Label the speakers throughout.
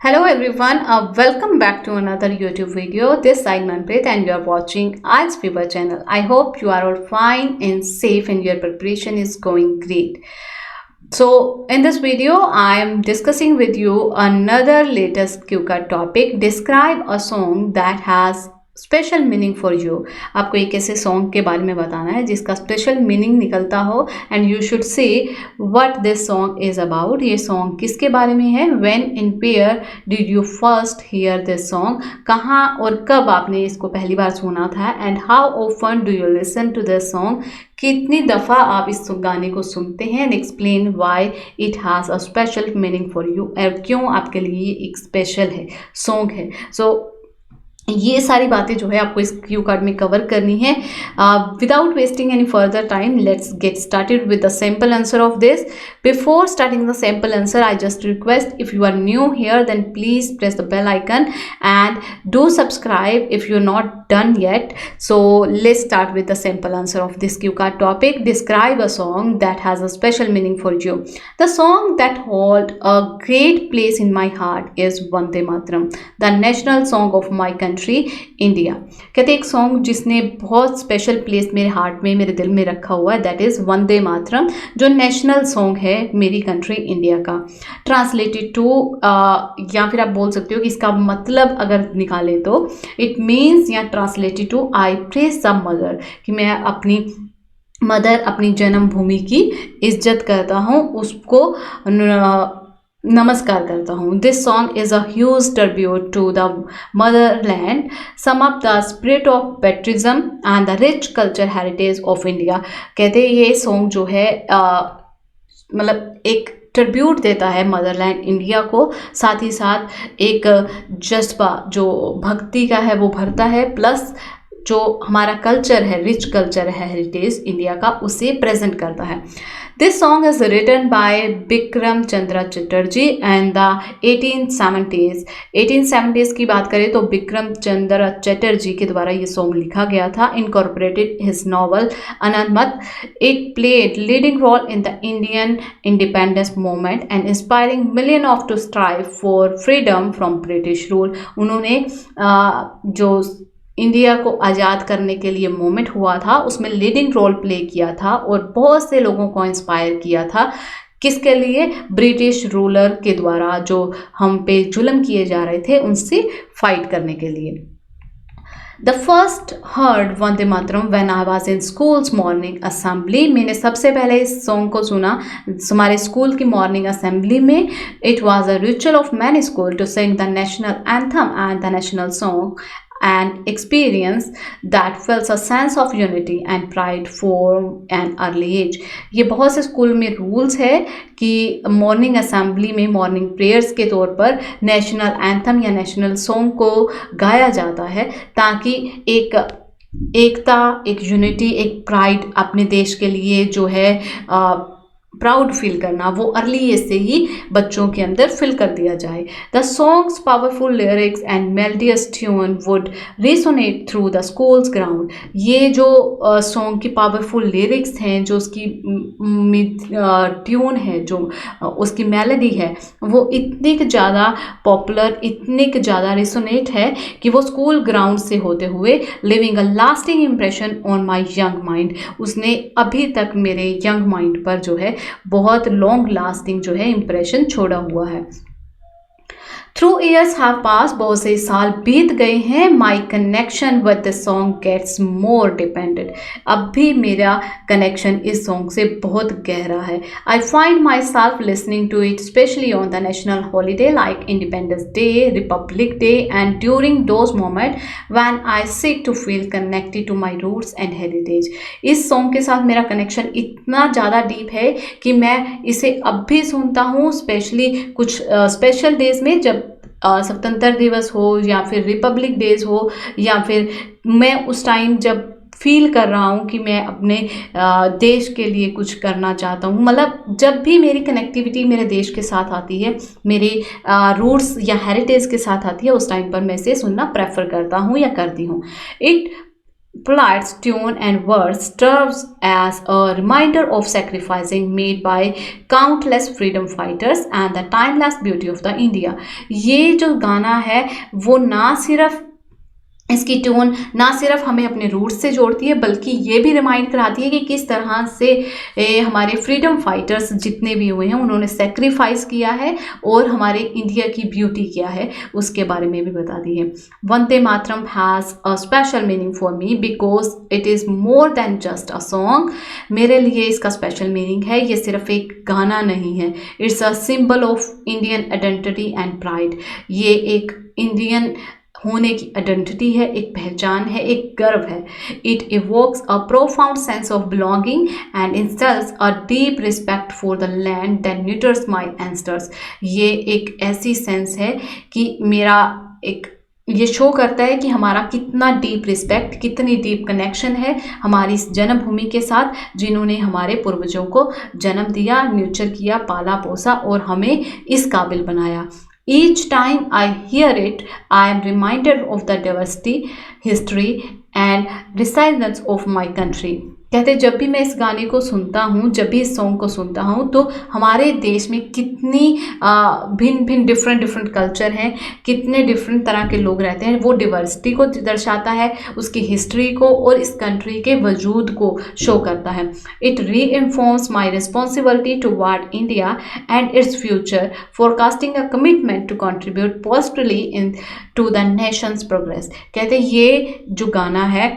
Speaker 1: Hello everyone, welcome back to another YouTube video. This side Manpreet and you are watching Arts Fever channel. I hope you are all fine and safe and your preparation is going great. So in this video, I am discussing with you another latest Q का topic. Describe a song that has special meaning for you. आपको एक ऐसे song के बारे में बताना है जिसका स्पेशल मीनिंग निकलता हो and you should see what this song is about. ये सॉन्ग किसके बारे में है? When and where did you first hear this song. कहाँ और कब आपने इसको पहली बार सुना था and how often do you listen to this song. कितनी दफ़ा आप इस गाने को सुनते हैं and explain why it has a special meaning for you. और क्यों आपके लिए ये एक स्पेशल है सॉन्ग है. सो ये सारी बातें जो है आपको इस क्यू कार्ड में कवर करनी है. Without wasting any further time let's get started with the simple answer of this. Before starting the simple answer I just request if you are new here then please press the bell icon and do subscribe if you not done yet. So let's start with the simple answer of this cue card topic. Describe a song that has a special meaning for you. The song that hold a great place in my heart is Vande Mataram, the national song of my country India. कहते एक song जिसने बहुत special place मेरे heart में मेरे दिल में रखा हुआ है दैट इज़ वंदे मातरम, जो नेशनल सॉन्ग है मेरी कंट्री इंडिया का. ट्रांसलेटेड टू या फिर आप बोल सकते हो कि इसका मतलब अगर निकालें तो इट मीन्स या translated to I praise the mother, कि मैं अपनी मदर अपनी जन्मभूमि की इज्जत करता हूँ, उसको नमस्कार करता हूँ. This song is a huge tribute to the motherland, sum up the spirit of patriotism and the rich culture heritage of India. कहते हैं ये सॉन्ग जो है मतलब एक ट्रिब्यूट देता है मदरलैंड इंडिया को, साथ ही साथ एक जज्बा जो भक्ति का है वो भरता है, प्लस जो हमारा कल्चर है रिच कल्चर है हेरिटेज इंडिया का उसे प्रेजेंट करता है. This song is written by Bikram Chandra Chatterjee and the 1870s. 1870s की बात करें तो बिक्रम चंद्र चटर्जी के द्वारा ये सॉन्ग लिखा गया था. Incorporated his novel Anandamath. It played leading role in the Indian independence movement and inspiring million of to strive for freedom from British rule. उन्होंने जो इंडिया को आज़ाद करने के लिए मूवमेंट हुआ था उसमें लीडिंग रोल प्ले किया था और बहुत से लोगों को इंस्पायर किया था. किसके लिए? ब्रिटिश रूलर के द्वारा जो हम पे जुल्म किए जा रहे थे उनसे फाइट करने के लिए. The first heard Vande Mataram when I was in schools morning assembly. मैंने सबसे पहले इस सॉन्ग को सुना हमारे स्कूल की मॉर्निंग असेंबली में. It was a ritual of many school to sing the national anthem and the national song and experience that feels a sense of unity and pride for an early age. ये बहुत से school में rules है कि morning assembly में morning prayers के तौर पर नेशनल एंथम या नेशनल सॉन्ग को गाया जाता है ताकि एक एकता, एक यूनिटी, एक प्राइड अपने देश के लिए जो है प्राउड फील करना वो अर्ली एज से ही बच्चों के अंदर फिल कर दिया जाए. The song's powerful lyrics and melodious tune would resonate through the schools ground. ये जो सॉन्ग की पावरफुल लिरिक्स हैं, जो उसकी ट्यून है, जो उसकी मेलोडी है वो इतनी ज़्यादा पॉपुलर, इतनी ज़्यादा रिसोनेट है कि वो स्कूल ग्राउंड से होते हुए living a lasting impression on my young mind. उसने अभी तक मेरे यंग माइंड पर जो है बहुत लॉन्ग लास्टिंग जो है इंप्रेशन छोड़ा हुआ है. थ्रू ईयर्स हैव पास, बहुत से साल बीत गए हैं. My connection with the song gets more depended. अब भी मेरा कनेक्शन इस सॉन्ग से बहुत गहरा है. I find myself listening to it specially on the national holiday like independence day, republic day and during those moment when I seek to feel connected to my roots and heritage. इस song के साथ मेरा connection इतना ज़्यादा deep है कि मैं इसे अब भी सुनता हूँ, स्पेशली कुछ स्पेशल डेज में जब स्वतंत्रता दिवस हो या फिर रिपब्लिक डेज हो, या फिर मैं उस टाइम जब फील कर रहा हूँ कि मैं अपने देश के लिए कुछ करना चाहता हूँ. मतलब जब भी मेरी कनेक्टिविटी मेरे देश के साथ आती है, मेरे रूट्स या हेरिटेज के साथ आती है, उस टाइम पर मैं इसे सुनना प्रेफर करता हूँ या करती हूँ. It Polite's tune and words serves as a reminder of sacrificing made by countless freedom fighters and the timeless beauty of the India. ये जो गाना है वो ना सिर्फ इसकी ट्यून ना सिर्फ हमें अपने रूट्स से जोड़ती है बल्कि ये भी रिमाइंड कराती है कि किस तरह से हमारे फ्रीडम फाइटर्स जितने भी हुए हैं उन्होंने सेक्रीफाइस किया है और हमारे इंडिया की ब्यूटी क्या है उसके बारे में भी बता दी है. Vande Mataram has a special meaning for me because it is more than just a song. मेरे लिए इसका स्पेशल मीनिंग है. ये सिर्फ एक गाना नहीं है. It's a symbol of Indian identity and pride. ये एक इंडियन होने की आइडेंटिटी है, एक पहचान है, एक गर्व है. It evokes a profound sense of belonging and instils a deep respect for the land that nurtures my ancestors. ये एक ऐसी सेंस है कि मेरा एक ये शो करता है कि हमारा कितना डीप रिस्पेक्ट, कितनी डीप कनेक्शन है हमारी इस जन्मभूमि के साथ जिन्होंने हमारे पूर्वजों को जन्म दिया, न्यूचर किया, पाला पोसा और हमें इस काबिल बनाया. Each time I hear it, I am reminded of the diversity, history and resilience of my country. कहते जब भी मैं इस गाने को सुनता हूँ, जब भी इस सॉन्ग को सुनता हूँ तो हमारे देश में कितनी भिन्न भिन्न डिफरेंट कल्चर हैं, कितने डिफरेंट तरह के लोग रहते हैं. वो डिवर्सिटी को दर्शाता है, उसकी हिस्ट्री को और इस कंट्री के वजूद को शो करता है. It reinforces my responsibility toward India and its future, forecasting a commitment to contribute positively into the nation's progress. कहते ये जो गाना है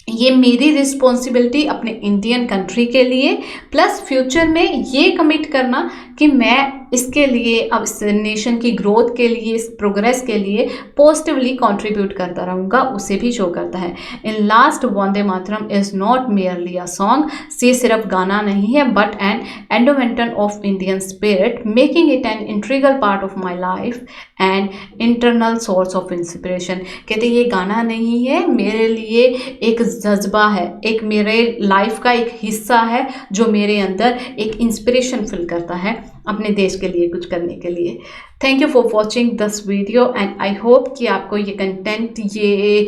Speaker 1: ये मेरी रिस्पॉन्सिबिलिटी अपने इंडियन कंट्री के लिए प्लस फ्यूचर में ये कमिट करना कि मैं इसके लिए अब इस नेशन की ग्रोथ के लिए, इस प्रोग्रेस के लिए पॉजिटिवली कंट्रीब्यूट करता रहूँगा, उसे भी शो करता है. In last Vande Mataram is not merely a song. ये सिर्फ गाना नहीं है but an embodiment of Indian spirit, making it an integral part of my life and internal source of inspiration. कहते ये गाना नहीं है, मेरे लिए एक जज्बा है, एक मेरे लाइफ का एक हिस्सा है जो मेरे अंदर एक इंस्पिरेशन फील करता है अपने देश के लिए कुछ करने के लिए. Thank you for watching this video and I hope कि आपको ये कंटेंट, ये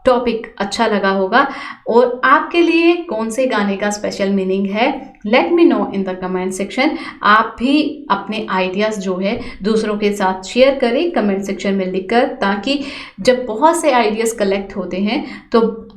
Speaker 1: टॉपिक अच्छा लगा होगा और आपके लिए कौन से गाने का स्पेशल मीनिंग है. Let me know in the comment section. आप भी अपने आइडियाज़ जो है दूसरों के साथ शेयर करें कमेंट सेक्शन में लिखकर, ताकि जब बहुत से आइडियाज़ कलेक्ट होते हैं तो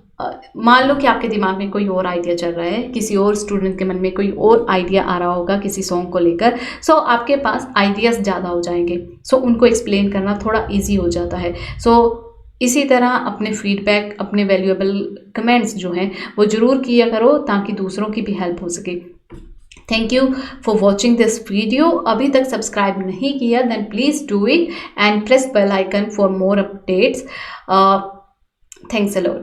Speaker 1: मान लो कि आपके दिमाग में कोई और आइडिया चल रहा है, किसी और स्टूडेंट के मन में कोई और आइडिया आ रहा होगा किसी सॉन्ग को लेकर, सो आपके पास आइडियाज़ ज़्यादा हो जाएंगे. सो उनको एक्सप्लेन करना थोड़ा इजी हो जाता है. सो इसी तरह अपने फीडबैक, अपने वैल्यूएबल कमेंट्स जो हैं वो ज़रूर किया करो ताकि दूसरों की भी हेल्प हो सके. Thank you for watching this video. अभी तक सब्सक्राइब नहीं किया then please do it and press bell icon for more updates. Thanks a lot.